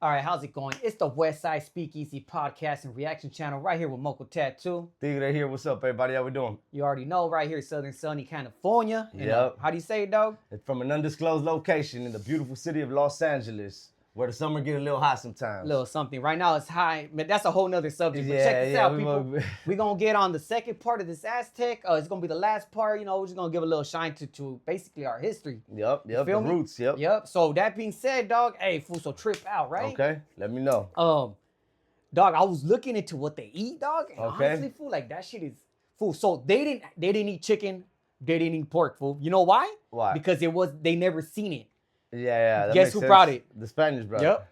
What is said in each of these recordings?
All right, how's it going? It's the West Side Speakeasy podcast and reaction channel right here with Moco Tattoo. Tigre here. What's up, everybody? How we doing? You already know, right here, Southern Sunny, California. Yep. How do you say it, dog? It's from an undisclosed location in the beautiful city of Los Angeles, where the summer get a little hot sometimes. Little something. Right now it's high. Man, that's a whole nother subject. But Yeah, check this yeah, out, we people. will- We're going to get on the second part of this Aztec. It's going to be the last part. You know, we're just going to give a little shine to basically our history. Yep, the feel me? roots, yep. Yep. So that being said, dog, hey, fool, so trip out, right? Okay, let me know. Dog, I was looking into what they eat, dog. And Okay. honestly, fool, like that shit is fool. So they didn't eat chicken, they didn't eat pork, fool. You know why? Why? Because they never seen it. Yeah, that Guess makes who sense. brought it? The Spanish brought it. Yep.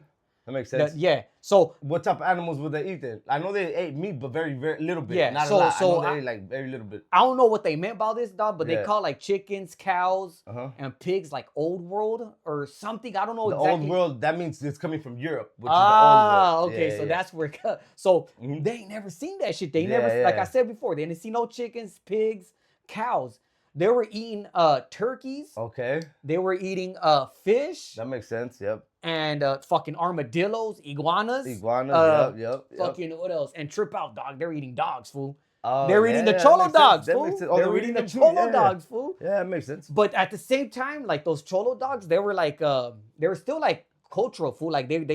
That makes sense. Yeah. So What type of animals would they eat then? I know they ate meat, but very, very little bit. Yeah, Not so- a lot. so I know I- they ate like very little bit. I don't know what they meant by this, dog, but they Yeah. call like chickens, cows, Uh-huh. and pigs like old world or something. I don't know The exactly. old world, that means it's coming from Europe, which Ah, is the old world. okay, Yeah, so yeah. that's where. So Mhm. they ain't never seen that shit. They Yeah, never, like I yeah. said before, they didn't see no chickens, pigs, cows. They were eating turkeys. Okay, They were eating fish that makes sense. Yep. and fucking armadillos, iguanas. Iguanas. Yep. Fucking what else? And trip out, dog. They're eating dogs, fool. Oh, They're eating the yeah, that cholo makes sense. dogs, That fool. makes sense. Oh, They're eating the them too, cholo yeah. dogs, fool. Yeah, that makes sense. But at the same time, like those cholo dogs, they were like they were still like cultural, fool. Like they were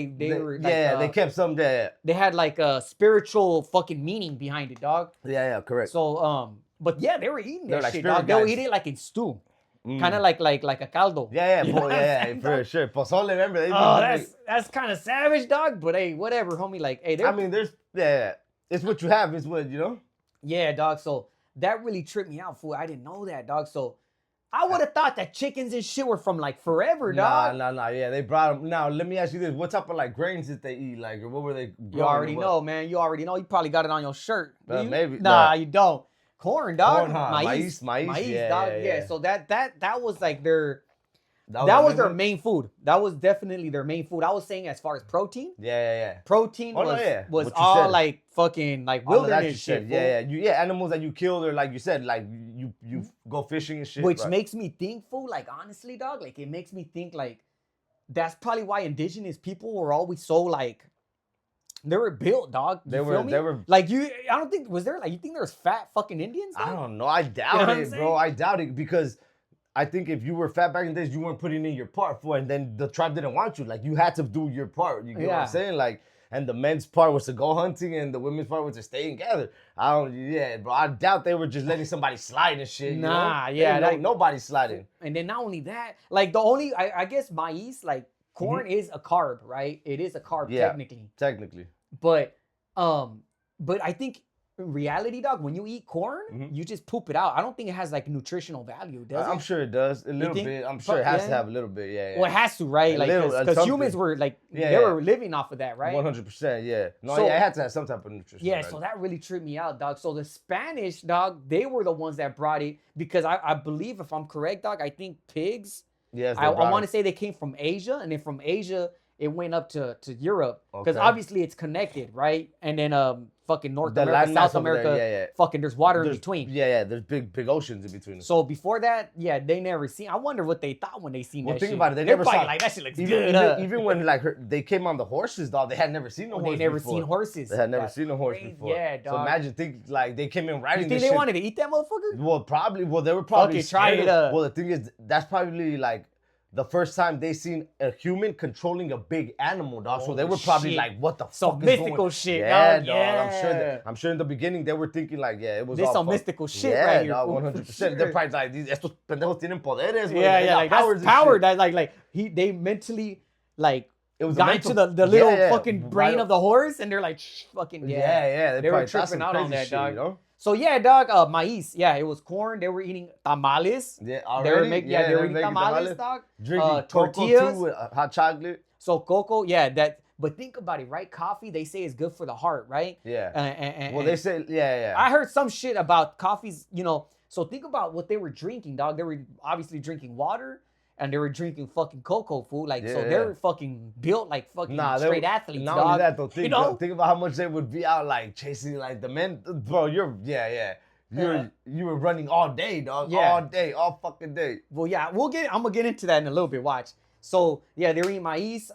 like, yeah, they kept some there. they had like a spiritual fucking meaning behind it, dog. Yeah, correct. So but yeah, they were eating They're that like shit, spirit dog. They would guides. eat it like in stew, Mm. kind of like a caldo. Yeah, You know what I'm saying, for dog? sure. Pozole, remember? They Oh, do- that's kind of savage, dog. But hey, whatever, homie. Like, hey, I mean, it's what you have, is what, you know? yeah, dog. So that really tripped me out, fool. I didn't know that, dog. So I would have thought that chickens and shit were from like forever, dog. Nah. Yeah, they brought them. Now, let me ask you this. What type of, like, grains did they eat? Like, or what were they You growing already or what? know, man. You already know. You probably got it on your shirt. Do you? Maybe. Nah, Nah. you don't. Corn, dog. Corn, huh? Maíz, yeah, dog. yeah, Yeah. yeah. So that was like their That was their main one? main food. That was definitely their main food. I was saying as far as protein. Yeah. Protein Oh, no, was yeah. was What you all said. like fucking like All of that you wilderness shit. said. fool. Yeah. Animals that you killed, or like you said, like you go fishing and shit. Which right? makes me think, fool, like honestly, dog, like it makes me think like that's probably why indigenous people were always so like they were built, dog. You They feel were- me? they were- like I don't think was there like you think there was fat fucking Indians? I dog? don't know. I doubt You know what it, I'm bro. saying? I doubt it, because I think if you were fat back in the days, you weren't putting in your part for it, and then the tribe didn't want you. Like, you had to do your part. You get what Yeah. I'm saying? Like, and the men's part was to go hunting, and the women's part was to stay together. Bro. I doubt they were just letting somebody slide and shit. Nah, you know? yeah, Ain't like- nobody sliding. And then not only that, like the only I guess maize, like corn is a carb, right? It is a carb Mm-hmm. Yeah. technically. Technically. But I think in reality, dog, when you eat corn, Mhm. you just poop it out. I don't think it has like nutritional value, does it? I'm sure it does. A little think? bit. I'm sure it has to Yeah. have a little bit. Yeah. Well, it has to, right? A Like, little, because something. humans were like, Yeah, they yeah. were living off of that, right? 100%. Yeah. No, So- yeah, it had to have some type of nutrition. Yeah, right? so that really tripped me out, dog. So the Spanish, dog, they were the ones that brought it because I believe, if I'm correct, dog, I think pigs, Yes, I want to say they came from Asia, and then from Asia, it went up to Europe because Okay. obviously it's connected, right? And then fucking North The America, landmass South over there, America, yeah. fucking there's water in There's- between. Yeah. There's big oceans in between. So before that, yeah, they never seen. I wonder what they thought when they seen Well, that think shit. about it, they They're never probably saw- like that shit looks even, good. even, huh? even when like they came on the horses, dog, they had never seen no Oh, horse. they never before. seen horses. They had never That's seen a horse crazy. before. Yeah, So dog. imagine, like they came in riding You think this they shit. wanted to eat that motherfucker? Well, probably. Well, they were probably Fuck it, try scared it of- up. Well, the thing is, that's probably like the first time they seen a human controlling a big animal, dog. So they Holy were probably shit. like, "What the Some fuck is mystical going-" shit, Yeah, dog. dog. Yeah. I'm sure in the beginning they were thinking like, yeah, it was This all some fuck- mystical shit yeah, right here, dog, fool, for 100%. They're sure. probably like, estos pendejos tienen poderes. güey. Yeah, They yeah, got like powers that's and power. shit. That like they mentally like It was a got mental- into the little yeah, fucking brain right- of the horse, and they're like, Shh, fucking yeah. Yeah. They were probably thought tripping some out on crazy that, shit, dog. You know? So yeah, dog, maize. Yeah, it was corn. They were eating tamales. Yeah, They were already. making Yeah, they were they're eating making tamales, dog. Drinking tortillas. cocoa too with hot chocolate. So cocoa, yeah, that. But think about it, right? Coffee, they say is good for the heart, right? Yeah. And Well, they say, yeah. I heard some shit about coffees, you know. So think about what they were drinking, dog. They were obviously drinking water, and they were drinking fucking cocoa food. Like, so Yeah. they're fucking built like fucking Nah, straight athletes, Not dog. only that, though. you know? Think about how much they would be out, like, chasing, like, the men. Bro, you were running all day, dog. Yeah. All day, all fucking day. Well, yeah, I'm gonna get into that in a little bit. Watch. So yeah, they were eating maize,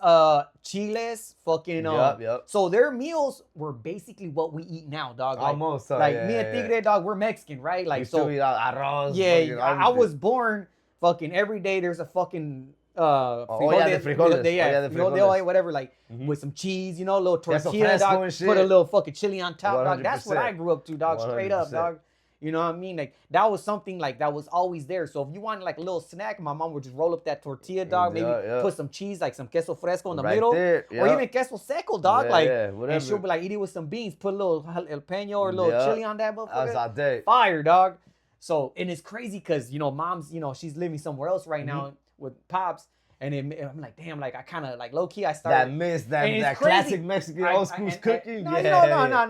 chiles, fucking. Yep. So their meals were basically what we eat now, dog. Like, Almost. like Yeah, me and yeah. Tigre, dog, we're Mexican, right? Like We so. still eat arroz. Yeah, fucking I everything. was born fucking every day. There's a fucking olla de frijoles. yeah, Olla de frijol de frijoles. olla, whatever, like with some cheese, you know, a little Queso tortilla, fresco dog. and shit. Put a little fucking chili on top, dog. That's what 100%. I grew up to, dog. Straight up, 100%. dog. You know what I mean? Like that was something like that was always there. So if you wanted like a little snack, my mom would just roll up that tortilla, dog. Maybe put some cheese, like some queso fresco in the middle, there, or even queso seco, dog. Like, whatever. and she'll be like, eat it with some beans. Put a little jalapeno or a little chili on that motherfucker. Aztec. Fire, dog. So, and it's crazy because, you know, mom's, you know, she's living somewhere else right now with pops. And I'm like, damn, like I kind of like low key I started. That classic Mexican old school cooking. No,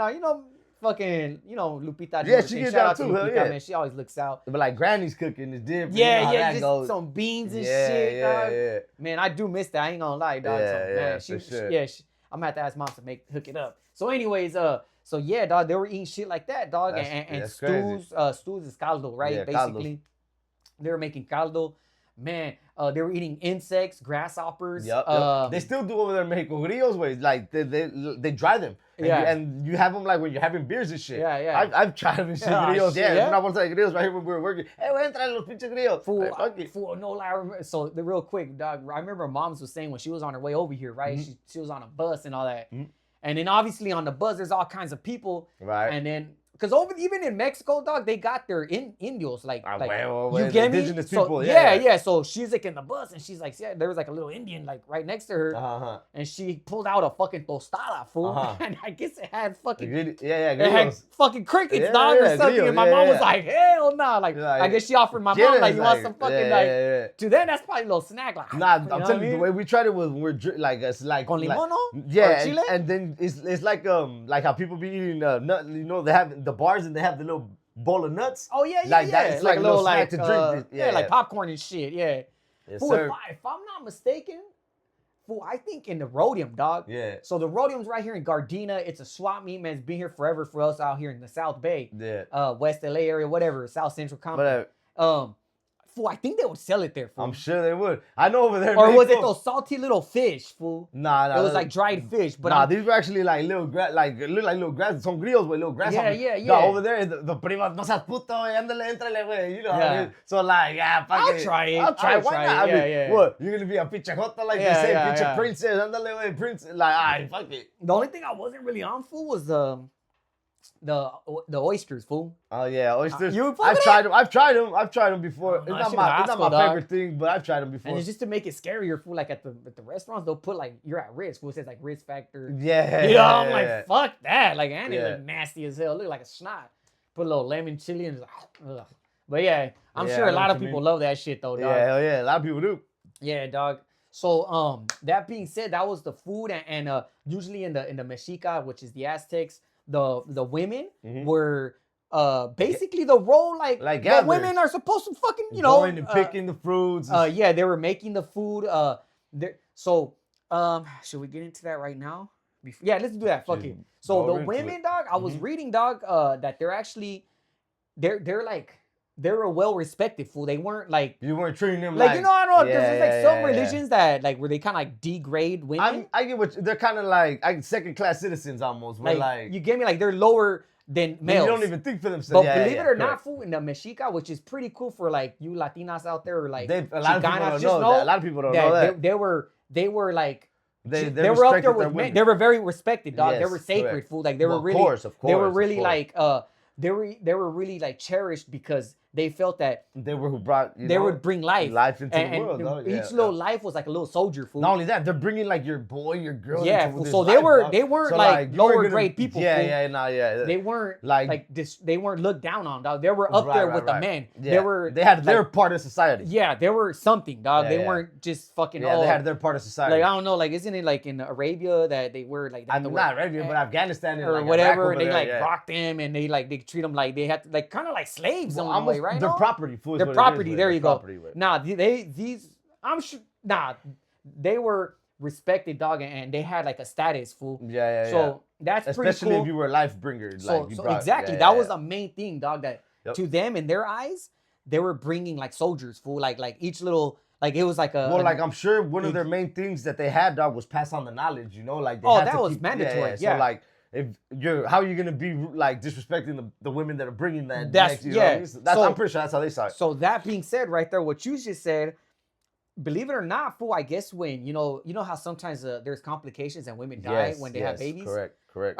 you know, fucking, you know, Lupita. Yeah, she gets out too. Lupita, man. She always looks out. But like Granny's cooking is different. Yeah, just some beans and shit, dog. Yeah. Man, I do miss that. I ain't gonna lie, dog. Yeah, so, man, for sure. I'm gonna have to ask mom to hook it up. So, anyways, so yeah, dog, they were eating shit like that, dog, and stews is caldo, right? Yeah, basically, they were making caldo. Man, they were eating insects, grasshoppers. Yep. They still do over there in Mexico. Grillos ways, like they dry them. And you have them like when you're having beers and shit. Yeah. I've tried them and shit. Grillos. Yeah. When I was like grillos right here when we were working. Hey, we entra los pinches grillos. Fool, no lie. So the real quick, dog. I remember Mom's was saying when she was on her way over here, right? She was on a bus and all that. And then obviously on the bus, there's all kinds of people. Right. And then, because even in Mexico, dog, they got their indios, like you get me? Indigenous So, people. Yeah. So she's like in the bus and she's like, yeah, there was like a little Indian like right next to her. And she pulled out a fucking tostada, fool. And I guess it had fucking, it had fucking crickets, dog, or something. And my mom was like, hell no. Like, I guess she offered my mom, like, you want some fucking, to them, that's probably a little snack. Like, nah, I'm telling you, the way we tried it was it's like con limón, no? Yeah, and then it's like how people be eating nut. You know, they have the bars and they have the little bowl of nuts. Oh yeah, like that. It's like a little snack to drink. Like popcorn and shit. Yeah. Yes, fool, sir. if I'm not mistaken, fool, I think in the Rhodium, dog. Yeah. So the Rhodium's right here in Gardena. It's a swap meet, man. It's been here forever for us out here in the South Bay. Yeah. West LA area, whatever, South Central Complex. Fool, I think they would sell it there, fool. I'm sure they would. I know over there. Or was it those salty little fish, fool? Nah. It was like dried fish, but these were actually like little grass, look like little grass. Some grills with little grass. Yeah. No, over there, the prima, no seas puto, ándale, éntrale, güey. You know how it is. So like, I'll try it. I'll try it. Why not? I mean, what? You're gonna be a pichajota like they say, pinche princess, ándale, güey, princess. Like, alright, fuck it. The only thing I wasn't really on, fool, was the oysters, fool. Oh yeah, oysters. I've tried them. I've tried them before. Oh, it's not my favorite thing, but I've tried them before. And it's just to make it scarier, fool. Like at the restaurants, they'll put like you're at risk. Fool, it says like risk factor. Yeah. You know, I'm like, fuck that. Like, and it look nasty as hell. Look like a snot. Put a little lemon chili and just, ugh. But yeah, I'm sure a lot of people love that shit though, dog. Yeah, hell yeah, a lot of people do. Yeah, dog. So that being said, that was the food, and usually in the Mexica, which is the Aztecs, the women were basically the role like what women are supposed to fucking going and picking the fruits. Yeah, they were making the food. So should we get into that right now? Yeah, let's do that. Fuck it. So the women, dog, I was reading, dog, that they're actually they're a well-respected fool. They weren't like you weren't treating them like you know I don't know because there's like some religions that like where they kind of like degrade women. I get what they're kind of like second-class citizens almost. Where like you get me, like they're lower than males. You don't even think for themselves. But believe it or not, fool, in the Mexica, which is pretty cool for like you Latinas out there or like a lot of people don't know that. A lot of people don't know that. They were like they were up there with men. They were very respected, dog. Yes, they were sacred, fool. Like they were really, of course, they were really like they were really like cherished because they felt that they were who brought they would bring life into the world. And each little life was like a little soldier, fool. Not only that, they're bringing like your boy, your girl. Yeah, into so they weren't like lower grade people. Yeah. They weren't like this. They weren't looked down on, dog. They were up there with the men. Yeah. They had their part of society. Yeah, they were something, dog. They weren't just fucking. Yeah, they had their part of society. Like I don't know, like isn't it like in Arabia that they were like? I'm not Arabia, but Afghanistan or like whatever. They like rocked them and they treat them like they had to like kind of like slaves in a way, right? Their property. Their property. There you go. Nah, I'm sure. Nah, they were respected, dog, and they had like a status, fool. Yeah. So that's especially pretty cool. If you were a life bringer. So exactly, that was the main thing, dog. That to them in their eyes, they were bringing like soldiers, fool. Like each little Like it was like a like I'm sure one of their main things that they had, dog, was pass on the knowledge. You know, like they had that to was mandatory. Yeah. So like if how are you gonna be like disrespecting the women that are bringing that? That's you know what I mean? I'm pretty sure that's how they saw it. So that being said, right there, what you just said, believe it or not, fool, I guess when you know how sometimes there's complications and women die when they have babies. Correct.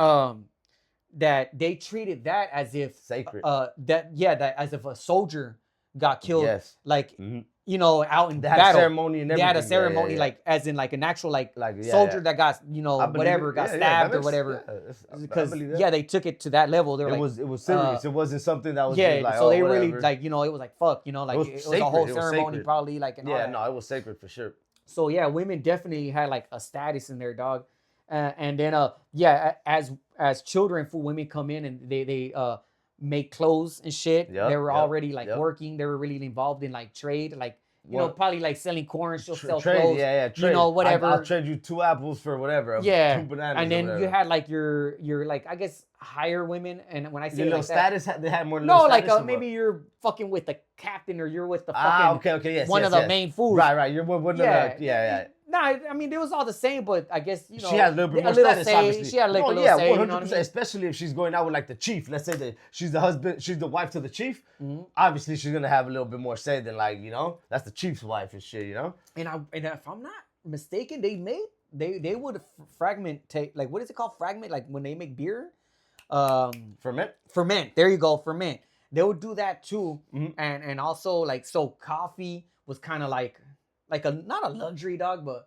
That they treated that as if sacred. That as if a soldier got killed. Yes. Like you know, out in they battle. Had ceremony and everything. They had a ceremony, like as in like an actual soldier that got whatever got stabbed or whatever. Because they took it to that level. They were it was serious. It wasn't something that was like, so they really like it was like fuck, like it was a whole ceremony probably like and no, it was sacred for sure. So women definitely had like a status in their dog, and then as children, for women come in and they make clothes and shit. They were already like working. They were really involved in like trade, like you know, probably like selling corn. She'll sell clothes. Trade. You know, whatever. I'll trade you 2 apples for whatever. 2 bananas. And then you had like your like I guess higher women. And when I say like status, they had more. No, like maybe you're fucking with the captain or you're with the fucking yes, one of the main foods. Right. You're one of the No, I mean, it was all the same, but I guess, you know. She had a little bit more status, obviously. She had like a little say, 100%, you know what I mean? Especially if she's going out with like the chief. Let's say that she's the wife to the chief. Obviously, she's going to have a little bit more say than like, you know, that's the chief's wife and shit, you know? And if I'm not mistaken, they would like, what is it called? Fragment? Like when they make beer? Ferment. There you go, ferment. They would do that too. And also like, so coffee was kind of like not a luxury, dog, but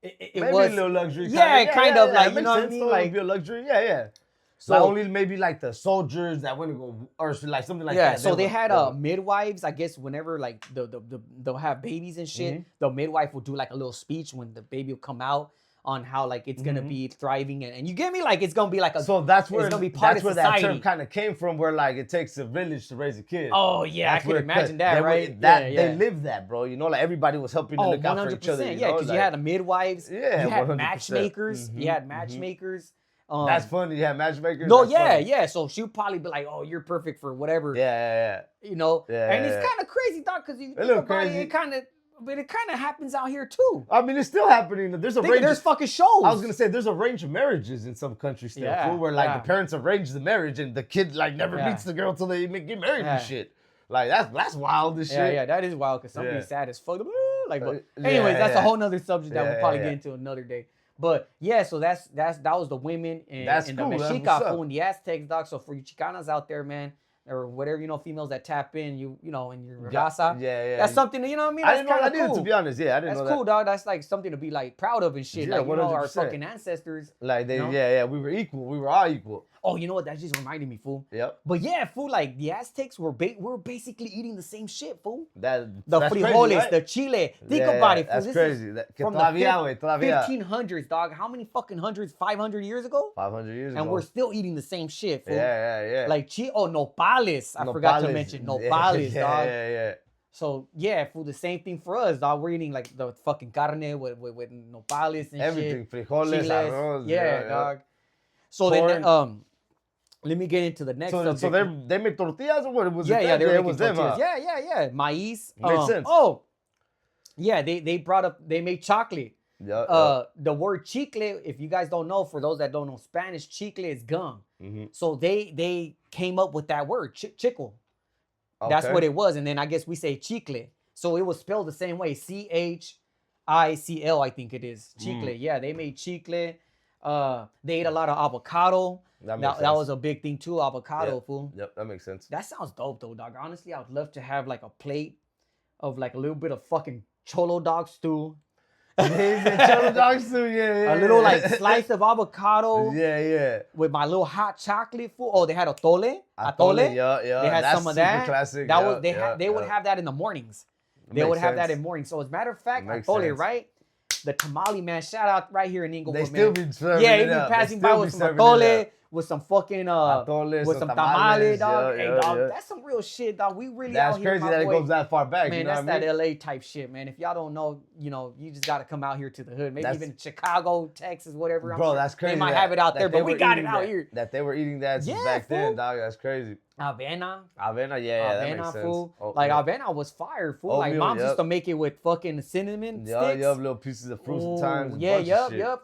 it maybe was a little luxury. Kind of like, you know what I mean? Like be a luxury, So like only maybe like the soldiers that went to go or like something like that. So they had midwives, I guess. Whenever like they'll have babies and shit, the midwife will do like a little speech when the baby will come out on how like it's gonna be thriving and you get me, like it's gonna be like a that's where it's gonna be part of society. That term kind of came from, where like it takes a village to raise a kid. Oh yeah, I can imagine that, right? They lived that, bro. You know, like everybody was helping to look out for each other. Yeah, because you had the midwives, you had matchmakers, you had matchmakers. That's funny. You had matchmakers. No, yeah. So she'll probably be like, "Oh, you're perfect for whatever." Yeah. You know, and it's kind of crazy, dog, because you think about it, But it kind of happens out here too. I mean, it's still happening. There's fucking shows. I was gonna say there's a range of marriages in some countries still, where like the parents arrange the marriage and the kid like never meets the girl till they get married and shit. Like that's wild as shit. Yeah, that is wild because somebody's sad as fuck. Like, but anyways, that's a whole nother subject that we'll probably get into another day. But yeah, so that was the women and the Mexica fool and the Aztecs, dog. So for you Chicanos out there, man, or whatever, you know, females that tap in, you know, in your raza. Yeah. That's something, you know what I mean? I didn't know that either, to be honest. Yeah, I didn't know that. That's cool, dog. That's like something to be like proud of and shit. Yeah, like, you know, our fucking ancestors. Like they, we were equal. We were all equal. Oh, you know what? That just reminded me, fool. Yep. But yeah, fool, like the Aztecs were basically eating the same shit, fool. The frijoles, crazy, right? the chile. Think about it, fool. That's crazy. From the 1500s, dog. How many fucking hundreds? 500 years ago? 500 years ago. And we're still eating the same shit, fool. Yeah. Like nopales. I forgot to mention nopales, dog. Yeah. So yeah, fool, the same thing for us, dog. We're eating like the fucking carne with nopales and everything, shit. Frijoles, arroz. Yeah, dog. So then let me get into the next subject. So they make tortillas or what? Was they were making tortillas. Yeah. Maíz. Makes sense. Oh, yeah, they made chocolate. Yeah. The word chicle, if you guys don't know, for those that don't know Spanish, chicle is gum. So they came up with that word, chicle. That's what it was. And then I guess we say chicle. So it was spelled the same way, CHICL, I think it is. Chicle. Yeah, they made chicle. They ate a lot of avocado. That was a big thing too, avocado, fool. Yep, that makes sense. That sounds dope though, dog. Honestly, I would love to have like a plate of like a little bit of fucking cholo dog stew. Cholo dog stew, yeah. A little like slice of avocado. Yeah. With my little hot chocolate, fool. Oh, they had atole. Yeah. They had some of that. Classic. They would have that in the mornings. They would have that in mornings. So as a matter of fact, atole, right? The tamale, man, shout out right here in Inglewood, They still be serving he'd be passing by with some atole, with some fucking with some tamales, dog. Hey, dog, that's some real shit, dog. We really that's out here. That's crazy that it goes that far back. Man, you know that's that LA type shit, man. If y'all don't know, you just gotta come out here to the hood. Maybe even Chicago, Texas, whatever. Bro, that's crazy. They might have it out there, but we got it out here. That they were eating that back then, dog. That's crazy. Avena, yeah, that makes sense. Fool. Like Avena was fire, fool. Like moms used to make it with fucking cinnamon sticks. Little pieces of fruit sometimes.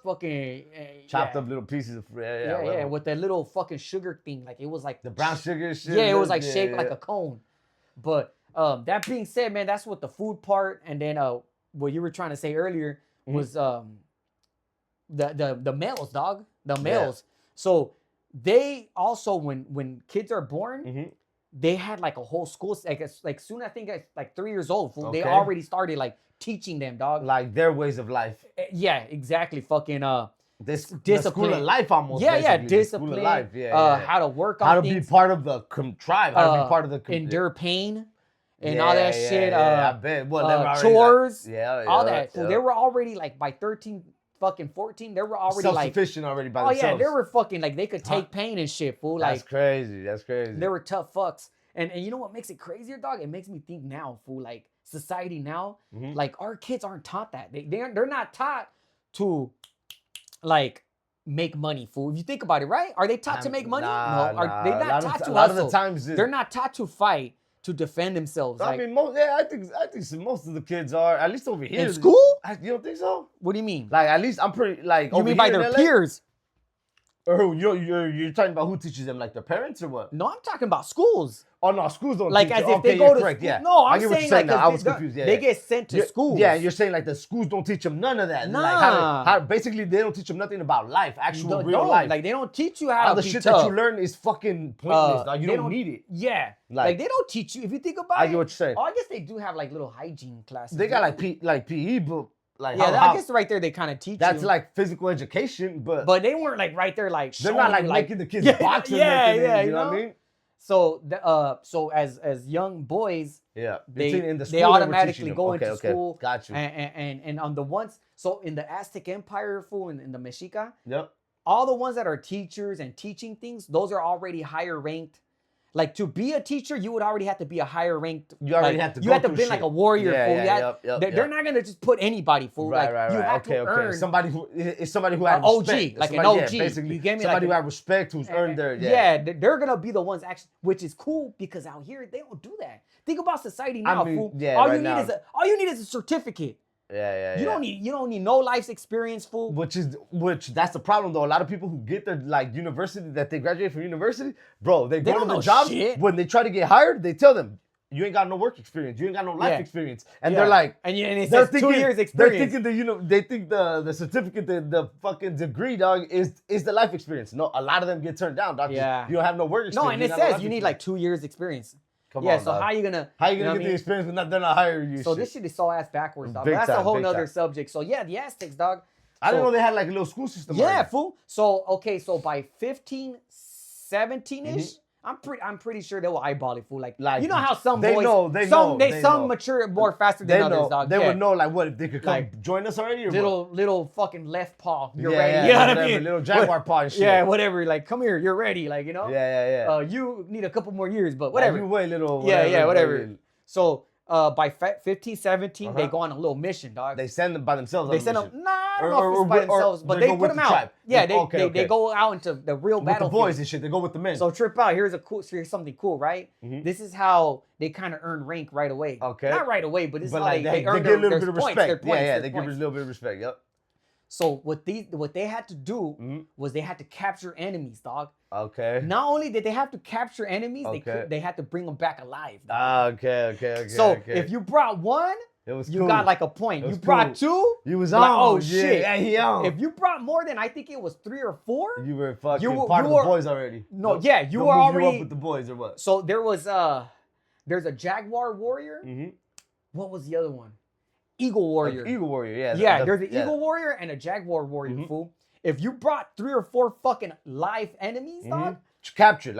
Fucking chopped up little pieces of fruit. Yeah, with that little fucking sugar thing. Like it was like the brown sugar shit. Yeah, it was like shaped like a cone. But that being said, man, that's what the food part, and then what you were trying to say earlier was the males, dog. The males. So they also when kids are born, they had like a whole school like soon I think like 3 years old, fool, they already started like teaching them, dog, like their ways of life. Yeah, exactly. Fucking this discipline, the school of life almost. Discipline. Life. How to work on how to things. Be part of the tribe. How to be part of the endure pain and all that shit. I bet. Chores. Like, all that. So they were already like by 13. Fucking 14, they were already self-sufficient already by themselves. Oh yeah, they were fucking like they could take pain and shit, fool. Like that's crazy. They were tough fucks. And you know what makes it crazier, dog? It makes me think now, fool. Like society now, like our kids aren't taught that. They're not taught to like make money, fool. If you think about it, right? Are they taught to make money? No. They're not taught to hustle. A lot of the times they're not taught to fight, to defend themselves. I mean, I think most of the kids are, at least over here. In school? You don't think so? What do you mean? Like, at least I'm pretty, like, you mean by their peers? Or who? You're talking about who teaches them, like their parents or what? No, I'm talking about schools. Oh no, schools don't like teach as if they go to correct, school. Yeah. No, I'm saying like I was confused. They get sent to schools. Yeah, you're saying like the schools don't teach them none of that. Nah. Like how basically they don't teach them nothing about life, actual real life. Like they don't teach you how all to the be shit tough. that you learn is fucking pointless. Dog. You don't need it. Yeah, like they don't teach you. If you think about it, I get what you're saying. Oh, I guess they do have like little hygiene classes. They got like PE, but like I guess right there they kind of teach that's you. like physical education, but they weren't like right there like they're not like making the kids box. You know what I mean? So so as young boys, they automatically go into school. Got you. And on the ones, so in the Aztec Empire, fool, in the Mexica, yep, all the ones that are teachers and teaching things, those are already higher ranked. Like to be a teacher, you would already have to be a higher ranked. You already have to. You have to be like a warrior, fool. They're not gonna just put anybody, fool. Right. You have to earn somebody who had OG, respect. like an OG. Basically, you get me? Somebody who had respect, who's earned their. Yeah, they're gonna be the ones actually, which is cool because out here they don't do that. Think about society now, fool. All you need is a certificate. Yeah. You don't need no life's experience, fool. Which that's the problem though. A lot of people who get their like university, that they graduate from university, bro, they go to the job. When they try to get hired, they tell them, you ain't got no work experience, you ain't got no life experience, and they're like, and it says 2 years experience. They're thinking they think the certificate, the fucking degree, dog, is the life experience. No, a lot of them get turned down, dog. Yeah, you don't have no work experience. No, and it says you need like 2 years experience. Come on, so dog. How you gonna get the experience when they're not hiring you? So this shit is so ass backwards, dog. But that's a whole nother subject. So yeah, the Aztecs, dog. I didn't know they had like a little school system. Yeah, fool. So so by 15, 17-ish, I'm pretty sure they will eyeball it, fool. Like you know how some boys some mature more faster than others, dog. They would know like what if they could come join us already or little fucking left paw. You're ready. You know what I mean? Little jaguar paw and shit. Yeah, whatever. Like come here, you're ready. Like Yeah. You need a couple more years, but whatever. You wait, little. Whatever. So by 15, 17, they go on a little mission, dog. They send them by themselves. They send them. I don't know if it's by themselves, but they put them out. Tribe. Yeah, they go out into the real battlefield. With the boys and shit. They go with the men. So trip out. Here's something cool, right? This is how they kind of earn rank right away. Okay. Not right away, but this is how they earn get a little bit of points, respect. They give us a little bit of respect. Yep. So what they had to do was they had to capture enemies, dog. Okay. Not only did they have to capture enemies, they had to bring them back alive, dog. Okay. So if you brought one, you got like a point. You brought two, you was on. Like, oh shit! Yeah, he on. If you brought more than I think it was 3 or 4, you were fucking part of the boys already. No, you were already you up with the boys or what? So there's a jaguar warrior. What was the other one? Eagle warrior. Eagle warrior, yeah. There's an eagle warrior and a jaguar warrior, fool. If you brought 3 or 4 fucking live enemies, dog. Captured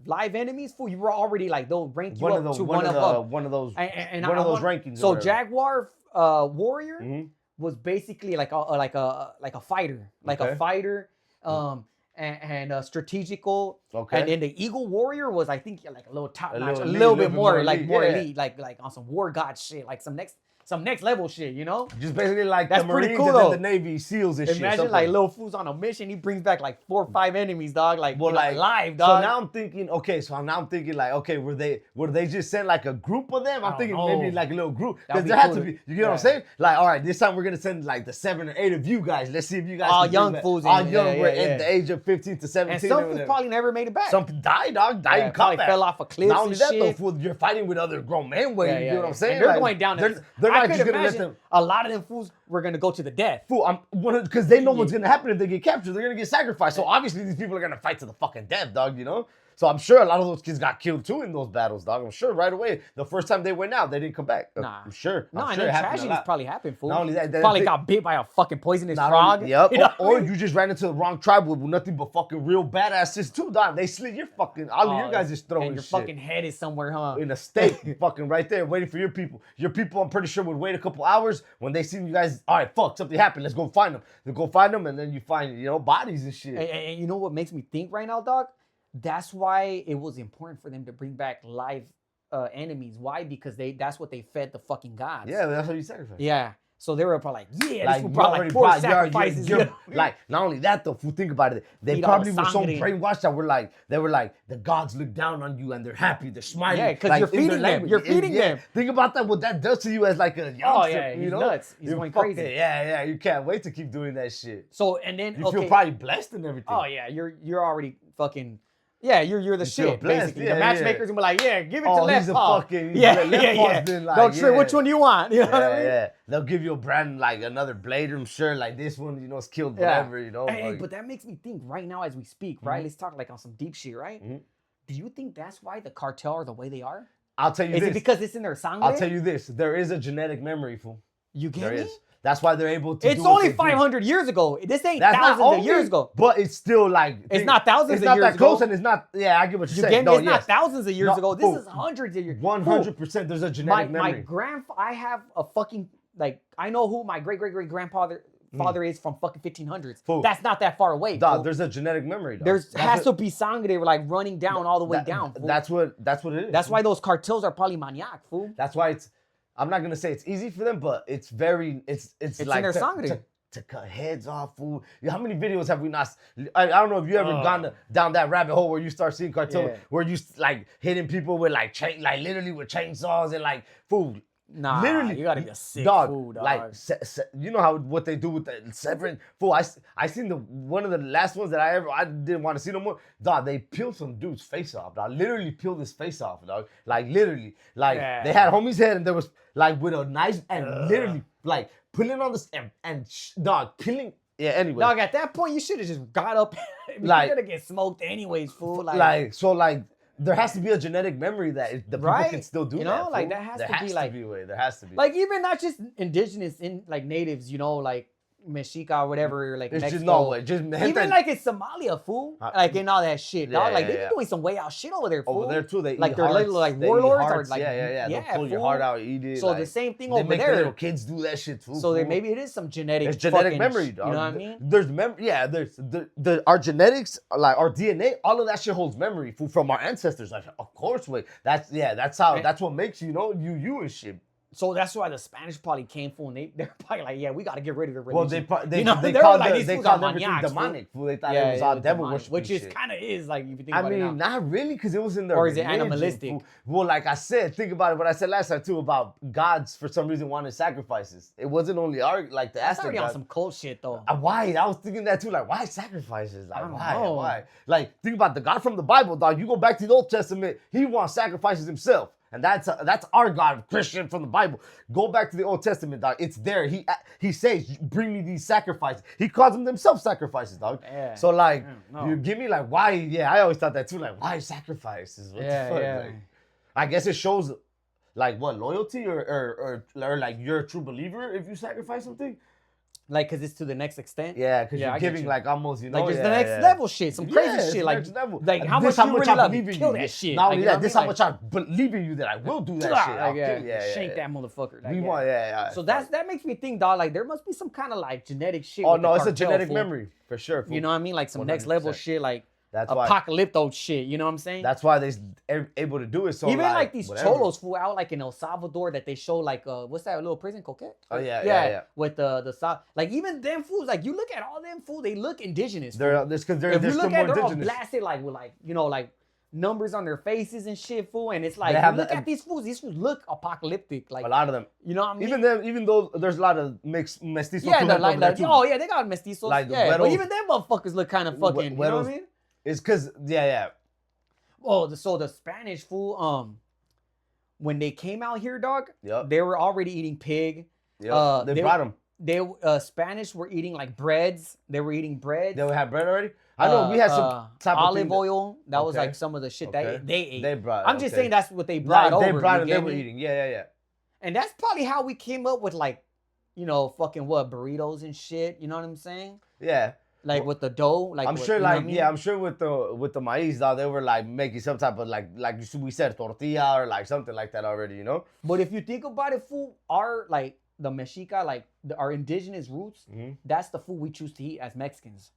live enemies, fool. You were already like they'll rank you up to one of those rankings. So Jaguar warrior was basically like a fighter, a fighter. and strategical. Okay. And then the Eagle Warrior was, I think, like a little top notch, a little bit more elite, like on some War God shit, like some next level shit, you know? Just basically like that's the Marines cool, and though. then the Navy SEAls and shit. Imagine like little fool's on a mission, he brings back like 4 or 5 enemies, dog, like, live, dog. So now I'm thinking, like, okay, were they just send like a group of them? I'm thinking maybe like a little group. Because there had to be, you know what I'm saying? Like, all right, this time we're gonna send like the 7 or 8 of you guys. Let's see if you guys all young fools, all young, we're at the age of 15 to 17. And some fools probably never made it back. Some died, dog. Died in combat. Fell off a cliff. Not only that, though, fool, you're fighting with other grown men. You know what I'm saying? And they're going down. They're not just gonna let them. A lot of them fools were gonna go to the death. Fool, because they know what's gonna happen if they get captured. They're gonna get sacrificed. So obviously these people are gonna fight to the fucking death, dog. You know. So I'm sure a lot of those kids got killed too in those battles, dog. I'm sure right away. The first time they went out, they didn't come back. Nah. I'm sure. And then tragedies probably happened, fool. Not only that, probably got bit by a fucking poisonous frog. Yep. Or you just ran into the wrong tribe with nothing but fucking real badasses too, dog. They slit your fucking, all of your guys is throwing and your shit. fucking head is somewhere, huh? In a steak, fucking right there, waiting for your people. Your people, I'm pretty sure, would wait a couple hours when they see you guys. All right, fuck, something happened. Let's go find them. They go find them, and then you find, bodies and shit. And you know what makes me think right now, dog? That's why it was important for them to bring back live enemies. Why? Because that's what they fed the fucking gods. Yeah, that's what you sacrifice. Yeah. So they were probably like, yeah, this was probably like 4 sacrifices. Like, not only that though, fool, think about it. They probably were so brainwashed that they were like, the gods look down on you and they're happy, they're smiling. Yeah, because you're feeding them. You're feeding them. Think about that, what that does to you as like a youngster. Oh yeah, he's nuts. He's going crazy. Yeah, you can't wait to keep doing that shit. So, and then, you feel probably blessed and everything. Oh yeah, you're already fucking... Yeah, you're the shit, basically. The matchmakers will be like, yeah, give it to left paw. Don't trip, which one do you want? You know what I mean? Yeah. They'll give you a brand, like another blade, I'm sure, like this one, is killed whatever, Hey, but that makes me think right now as we speak, right? Let's talk like on some deep shit, right? Do you think that's why the cartel are the way they are? I'll tell you this. Is it because it's in their sangre? I'll tell you this. There is a genetic memory, fool. You get there me? Is. That's why they're able to. It's only 500 years ago. This ain't thousands of years ago. But it's still like. It's not thousands of years ago. It's not that close, and it's not. Yeah, I get what you're saying. No, it's not thousands of years ago. This is hundreds of years. 100%. There's a genetic memory. I have a fucking I know who my great grandfather is from fucking 1500s. Fool. That's not that far away. Dog, there's a genetic memory. Dog. There has to be sangre. They were like running down all the way down. Fool. That's what it is. That's why those cartels are probably maniac, fool. That's why it's. I'm not gonna say it's easy for them, but it's like in their sangre. To cut heads off, fool. How many videos have we not? I don't know if you ever gone down that rabbit hole where you start seeing cartel, where you like hitting people with like literally with chainsaws and like fool. Nah, literally, you gotta be a sick fool, dog. Like, you know what they do with the severing fool. I seen one of the last ones that I didn't want to see no more. Dog, they peeled some dude's face off. Dog, literally peeled his face off. Dog, like literally, like they had homie's head and there was like with a knife and literally like pulling on this and dog killing. Yeah, anyway. Dog, at that point you should have just got up. Like, you're gonna get smoked anyways, fool. Like. There has to be a genetic memory that the people can still do that. You know, like that has to be like there has to be. Like even not just indigenous like natives, like Mexica or whatever, like it's Mexico. Just even like in Somalia, fool. Like in all that shit, dog. Like they be doing some way out shit over there, fool. Over there too, they like eat they're hearts, like warlords or like they'll pull your heart out, eat it. So like, the same thing over make there. Little kids do that shit too. So maybe it is some genetic. It's genetic memory, dog. You know what I mean? There's memory. Yeah, there's our genetics, like our DNA, all of that shit holds memory, fool, from our ancestors. Like, of course, that's what makes you you and shit. So that's why the Spanish probably came for, and they're probably like, yeah, we got to get rid of the religion. Well, they called everything demonic. Fool. They thought it was all devil worship, which is kind of is like if you think about it. I mean, not really, because it was in their or is it animalistic? Fool. Well, like I said, think about it. What I said last time too about gods for some reason wanted sacrifices. It wasn't only the Aztec. That's already on some cult shit though. Why? I was thinking that too. Like, why sacrifices? Like, why? Like, think about the God from the Bible, dog. You go back to the Old Testament, he wants sacrifices himself. And that's our God, Christian from the Bible. Go back to the Old Testament, dog. It's there. He says, bring me these sacrifices. He calls them themselves sacrifices, dog. Yeah. So like, you give me like, why? Yeah, I always thought that too. Like, why sacrifices? What the fuck? Yeah. Like, I guess it shows, like, what, loyalty or like you're a true believer if you sacrifice something. Like, cause it's to the next extent. Yeah, cause you're giving like almost, like it's the next level shit, some crazy shit. Like how much you really love me, kill that shit. Not only that, this how much I believe in you that I will do that shit. Shank that motherfucker. We want, So that makes me think, dog. Like there must be some kind of like genetic shit. Oh no, it's a genetic memory for sure. You know what I mean? Like some 100%. Next level shit, like. That's apocalypto shit, you know what I'm saying? That's why they're able to do it. So even like these cholos fool out like in El Salvador that they show like what's that little prison coquette? Oh yeah. With the South, like even them fools, like you look at all them fools, they look indigenous. They're because they're if you look at they're all blasted like with like like numbers on their faces and shit, fool, and it's like you look at these fools look apocalyptic, like a lot of them. You know what I mean? Even though there's a lot of mestizos. Yeah, yeah, they got mestizos. Like but even them motherfuckers look kind of fucking. You know what I mean? It's because Oh, so the Spanish fool, when they came out here, dog, they were already eating pig. They brought them. They Spanish were eating like breads. They were eating bread. They had bread already. I know we had some type of olive oil. That was like some of the shit that they ate. They brought. I'm just saying that's what they brought over. They brought it. They were eating. Yeah. And that's probably how we came up with like, fucking burritos and shit. You know what I'm saying? Yeah. Like with the dough, like I'm sure, I'm sure with the maize, though, they were like making some type of like we said tortilla or like something like that already, But if you think about it, food, our like the Mexica, like our indigenous roots, that's the food we choose to eat as Mexicans,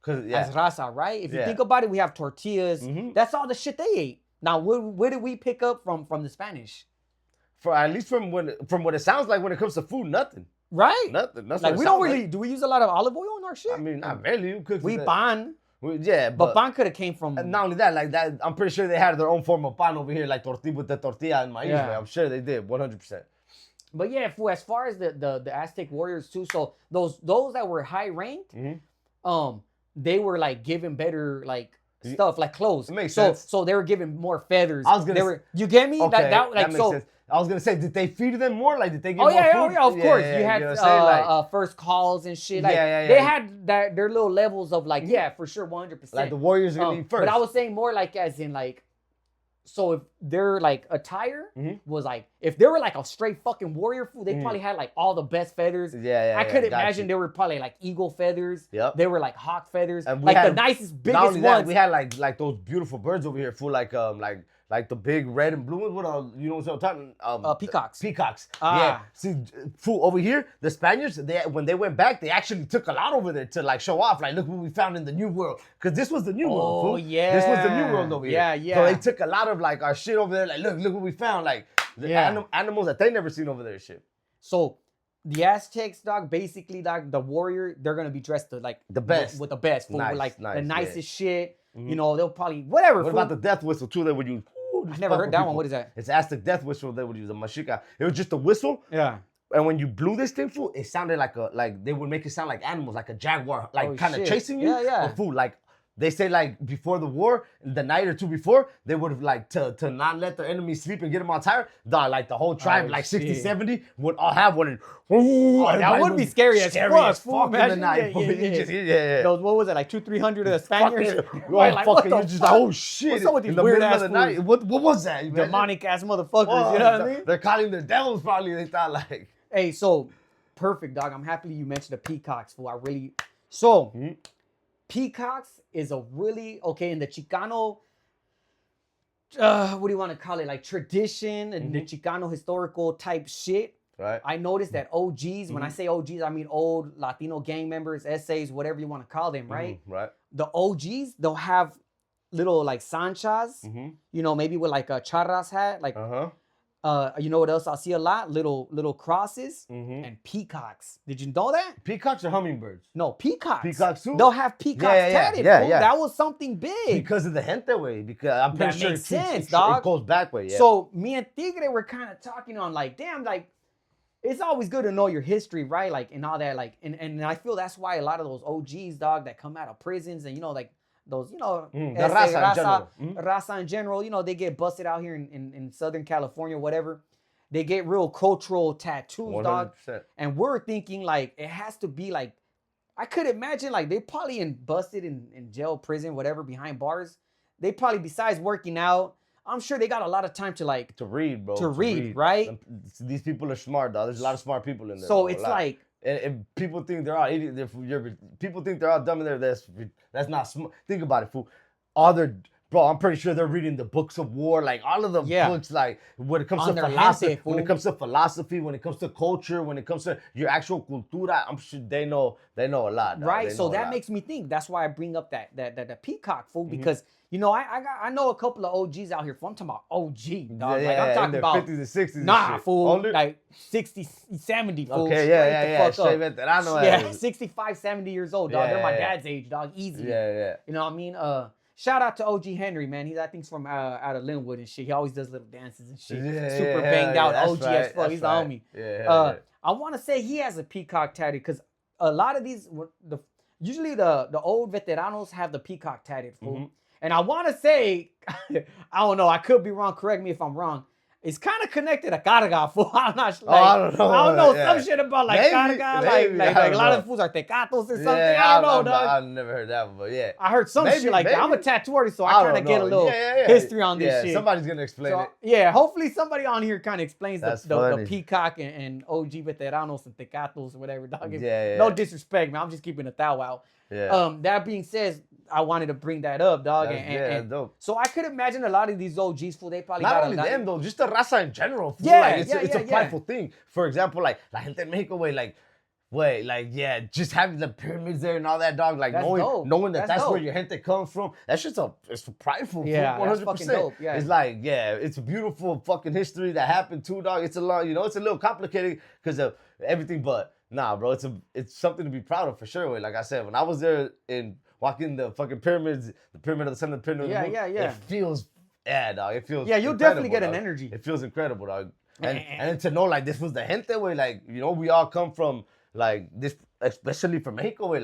as raza, right? If you think about it, we have tortillas. That's all the shit they ate. Now, where did we pick up from the Spanish? For at least from what it sounds like when it comes to food, nothing. Right? Nothing. That's like we don't really. Do we use a lot of olive oil in our shit? I mean, not really. We pan. But pan could have came from. And not only that, like that, I'm pretty sure they had their own form of pan over here, like tortilla with the tortilla and maize. Yeah. I'm sure they did, 100%. But yeah, as far as the Aztec warriors too, so those that were high ranked, they were like given better like stuff like clothes. It makes sense. So they were given more feathers. You get me? Okay, that makes sense. I was gonna say, did they feed them more? Like, did they give more food? Oh yeah, of course. You had first calls and shit. Like, they had their little levels of like, for sure, 100%. Like the warriors are gonna eat first. But I was saying more like as in like, so if their like attire was like, if they were like a straight fucking warrior food, they probably had like all the best feathers. I could imagine they were probably like eagle feathers. Yep. They were like hawk feathers. And like the nicest, biggest ones. That, we had like those beautiful birds over here, full like the big red and blue ones. What you know what I'm talking about? Peacocks. Peacocks. Yeah. See, over here, the Spaniards, when they went back, they actually took a lot over there to like show off. Like, look what we found in the New World. Because this was the New World. Oh, yeah. This was the New World over here. Yeah. So they took a lot of like our shit over there. Like, look what we found. Like, the animals that they never seen over there. Shit. So the Aztecs, dog, basically, dog, the warrior, they're gonna be dressed to like the best with the best, food, nice, the nicest shit. They'll probably whatever. What about the death whistle too? They would use. I never heard that one. What is that? It's Aztec death whistle. They would use a machica. It was just a whistle. Yeah. And when you blew this thing, fool, it sounded like they would make it sound like animals, like a jaguar, like kind of chasing you. Yeah. Fool, like they say, like before the war, the night or two before, they would have like to not let their enemies sleep and get them all tired. Like the whole tribe, like 60, 70, would all have one. And that would be scary as fuck in the night. Yeah. Those, what was it, like 200-300 of the Spaniards? You're just like, oh shit. What's up with these weird ass night? What was that? Demonic ass motherfuckers, you know what I mean? They're calling their devils probably. They thought like. Hey, so perfect, dog. I'm happy you mentioned the peacocks, fool. So peacocks is a really in the Chicano. What do you want to call it? Like tradition and the Chicano historical type shit. Right. I noticed that OGs, when I say OGs, I mean old Latino gang members, essays, whatever you want to call them, right? Right. The OGs, they'll have little like sanchas, maybe with like a charras hat, like you know what else I see a lot? Little crosses and peacocks. Did you know that? Peacocks or hummingbirds? No, peacocks. Peacocks too? They'll have peacocks tatted. Yeah. That was something big. Because of the gente way. Because I'm pretty sure makes sense, dog. It goes back way, yeah. So me and Tigre were kind of talking on like, damn, like, it's always good to know your history, right? Like, and all that, like, and I feel that's why a lot of those OGs, dog, that come out of prisons and, like, those, the raza in general, they get busted out here in Southern California, whatever. They get real cultural tattoos, 100%. Dog. And we're thinking, like, it has to be, like, I could imagine, like, they probably busted in jail, prison, whatever, behind bars. They probably, besides working out, I'm sure they got a lot of time to like to read, bro. To read, right? These people are smart, dog. There's a lot of smart people in there. So it's like if people think they're all idiots, people think they're all dumb in there, that's not smart. Think about it, fool. Bro, I'm pretty sure they're reading the books of war, like all of the books, like when it comes to philosophy, when it comes to culture, when it comes to your actual cultura, I'm sure they know a lot. Right, so that makes me think. That's why I bring up that peacock, fool, because you know I know a couple of OGs out here. Fool. I'm talking about OG, dog. Yeah, like I'm talking about 50s and 60s. Nah, fool, older? Like 60, 70, fool. Okay, yeah. Straight veterano. Yeah, 65, 70 years old, dog. They're my dad's age, dog. Easy. Yeah. You know what I mean? Shout out to OG Henry, man. I think he's from out of Linwood and shit. He always does little dances and shit. Super banged out, OG as fuck. He's the homie. I want to say he has a peacock tattoo because a lot of these, usually the old veteranos have the peacock tatted, fool. Mm-hmm. And I want to say, I don't know. I could be wrong. Correct me if I'm wrong. It's kind of connected to carga, fool. I'm not like, I don't know. Some shit about like carga, like a lot of fools are tecatos or something. I don't know, dog. I've never heard that one, but yeah. I heard some shit like that. I'm a tattoo artist, so I kind of get a little history on this shit. Somebody's going to explain it. Yeah, hopefully somebody on here kind of explains the peacock and OG veteranos and tecatos or whatever, dog. No disrespect, man. I'm just keeping a thou out. Yeah. That being said, I wanted to bring that up, dog. And dope. So I could imagine a lot of these OGs, fool, they probably not only them though, just the raza in general. Fool. Yeah, like, it's a prideful thing. For example, like La Gente en Mexico, just having the pyramids there and all that, dog. Like knowing that's where your gente comes from. That's just it's prideful. Yeah, 100%. Fucking dope. Yeah. It's like, it's a beautiful fucking history that happened too, dog. It's a lot, it's a little complicated because of everything, but nah, bro, it's something to be proud of for sure. Like I said, when I was there walking the fucking pyramids, the pyramid of the sun, the pyramid of the moon, it feels, dog. It feels you'll definitely get an energy. It feels incredible, dog. And to know, like, this was the gente, way, like, we all come from, like, this, especially from Mexico, way,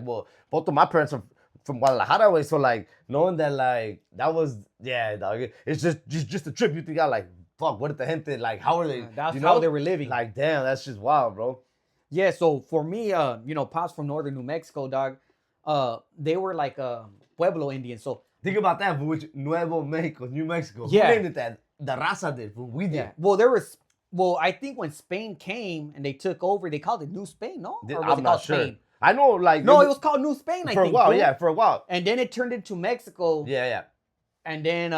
well, both of my parents are from Guadalajara, way, so, like, knowing that, like, that was, dog, it's just a trip. You think, like, fuck, what did the gente, like, how are they, that's how they were living. Like, damn, that's just wild, bro. Yeah, so for me, pops from northern New Mexico, dog, they were like Pueblo Indians. So think about that, which Nuevo Mexico, New Mexico. Who named it that? The raza did. We did. Yeah. Well, I think when Spain came and they took over, they called it New Spain, no? Or was it called Spain? I know, like no, it was called New Spain. I think for a while, for a while. And then it turned into Mexico. Yeah. And then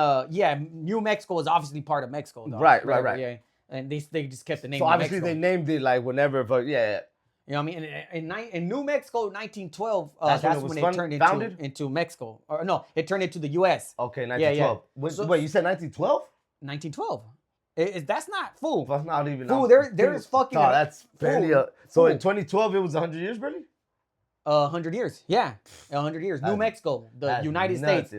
New Mexico was obviously part of Mexico, dog. Right. Yeah. And they just kept the name. So obviously they named it like whenever, but yeah. You know what I mean? In New Mexico, 1912, that's when it turned into Mexico. Or no, it turned into the U.S. Okay, 1912. Yeah. Wait, you said 1912? 1912. That's not, fool. That's not even. Fool, there's fucking. No, that's barely. So in 2012, it was 100 years, really? 100 years, yeah. 100 years. New Mexico, the United States.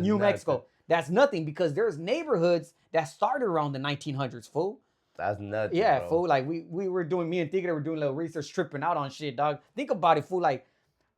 New Mexico. That's nothing because there's neighborhoods that started around the 1900s, fool. That's nuts. Yeah, bro. Fool. Like we were doing, me and Tigre were doing a little research, tripping out on shit, dog. Think about it, fool. Like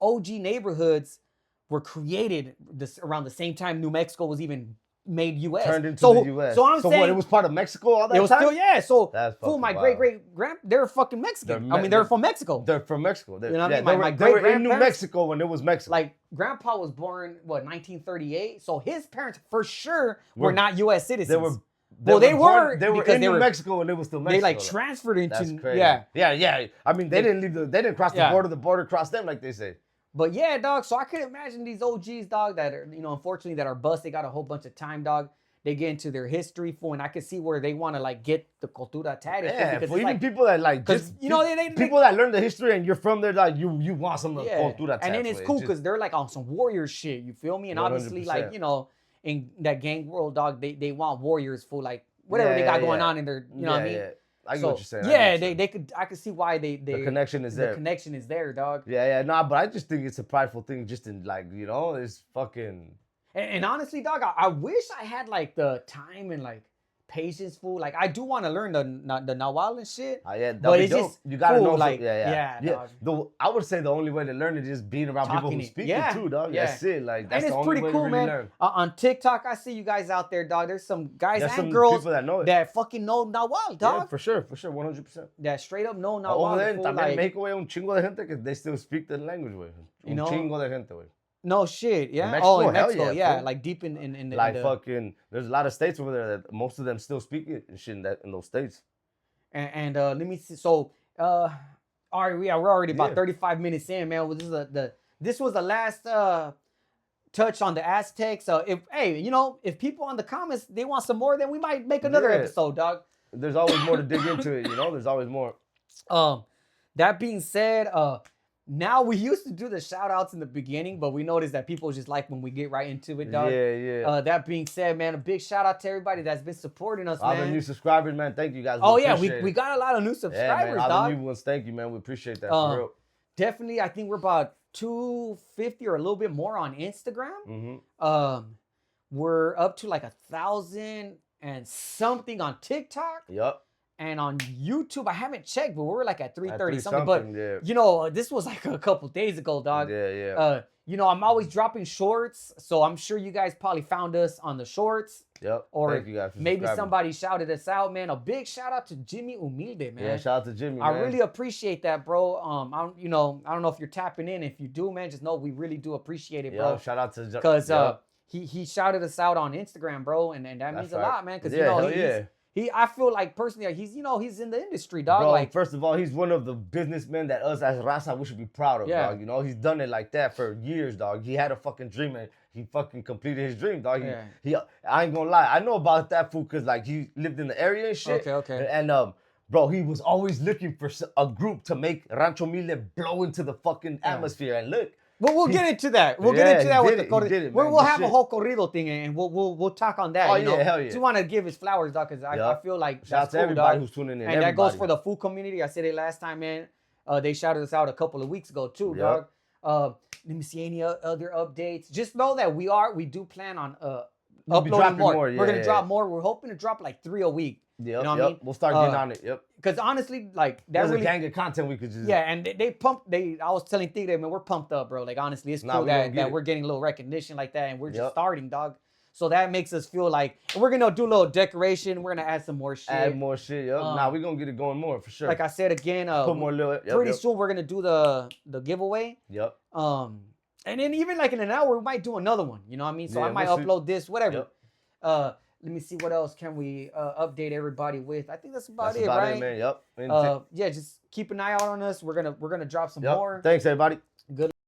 OG neighborhoods were created around the same time New Mexico was even made U.S. Turned into the U.S. So I'm saying, what, it was part of Mexico all that time? It was still, yeah. So that's fool, my great-great-grand, they're fucking Mexican. They're from Mexico. They're from Mexico. You know what I mean? My they were in New Mexico when it was Mexico. Like grandpa was born 1938, so his parents for sure were not U.S. citizens. They were in New Mexico and it was still Mexico. They like transferred into. That's crazy. Yeah. I mean, they didn't cross the border. The border crossed them, like they say. But yeah, dog. So I could imagine these OGs, dog, that are, unfortunately that are bust. They got a whole bunch of time, dog. They get into their history, fool, and I can see where they want to like get the cultura tatted. Yeah, for even like, people that like just people that learn the history and you're from there, like you want some of the cultura tatted. And then it's cool because they're like on some warrior shit. You feel me? And 100%. Obviously, like in that gang world, dog, they want warriors for like whatever they got going on in their, you know what I mean? Yeah. I get what you're saying. Yeah, I could see why they the connection is there. The connection is there, dog. Yeah, but I just think it's a prideful thing, just in like it's fucking. And honestly, dog, I wish I had like the time and like patience, fool. Like I do want to learn the Nahuatl and shit. But it's just you gotta know. Like dog. I would say the only way to learn it is being around people who speak it too, dog. That's it. Like that's the only way to really learn. On TikTok, I see you guys out there, dog. There's some guys and girls that fucking know Nahuatl, dog. Yeah, for sure, 100%. That straight up know Nahuatl. Over there, también en México, un chingo de gente que they still speak the language, way. Un chingo de gente, way. No shit, yeah. In Mexico, yeah. Like deep in the like fucking. There's a lot of states over there that most of them still speak it and shit in those states. And let me see. So, All right, we're already about 35 minutes in, man. This was the last touch on the Aztecs. So if people in the comments they want some more, then we might make another episode, dog. There's always more to dig into it, There's always more. That being said, now we used to do the shout outs in the beginning, but we noticed that people just like when we get right into it, dog. Yeah. That being said, man, a big shout out to everybody that's been supporting us, man. All the new subscribers, man. Thank you guys. We got a lot of new subscribers, all dog. the new ones, thank you, man. We appreciate that for real. Definitely, I think we're about 250 or a little bit more on Instagram. Mm-hmm. We're up to like 1,000 and something on TikTok. Yep. And on YouTube, I haven't checked, but we're like at 330 something. But this was like a couple days ago, dog. Yeah. I'm always dropping shorts, so I'm sure you guys probably found us on the shorts. Yep. Or thank you guys for maybe somebody shouted us out, man. A big shout out to Jimmy Humilde, man. Yeah, shout out to Jimmy. I really appreciate that, bro. I don't know if you're tapping in. If you do, man, just know we really do appreciate it, bro. Yeah, shout out to because he shouted us out on Instagram, bro, and that means a lot, man. Because I feel like personally, he's in the industry, dog. Bro, like, first of all, he's one of the businessmen that us as Raza we should be proud of, dog. He's done it like that for years, dog. He had a fucking dream and he fucking completed his dream, dog. I ain't gonna lie, I know about that fool because like he lived in the area and shit. Okay. And bro, he was always looking for a group to make Rancho Mille blow into the fucking atmosphere. And look. But we'll get into that. We'll get into that with the corrido. We'll have a whole corrido thing, and we'll talk on that. Hell yeah. Just want to give his flowers, dog, because I feel like shout out to everybody who's tuning in. And that goes for the food community. I said it last time, man. They shouted us out a couple of weeks ago too, dog. Let me see any other updates. Just know that we do plan on uploading more. We're gonna drop more. We're hoping to drop like 3 a week. Yep, you know what I mean? We'll start getting on it. Yep. Because honestly, like there's a gang of content we could just. Yeah, and I was telling Tigre, man, we're pumped up, bro. Like honestly, it's cool that we're getting a little recognition like that, and we're just starting, dog. So that makes us feel like we're gonna do a little decoration. We're gonna add some more shit. Yep. We're gonna get it going more for sure. Like I said again, put more little. Pretty soon we're gonna do the giveaway. Yep. And then even like in an hour we might do another one. You know what I mean? So I might upload this, whatever. Yep. Let me see what else can we update everybody with. I think that's about it, right? Man. Yep. Just keep an eye out on us. We're gonna drop some more. Thanks, everybody. Good.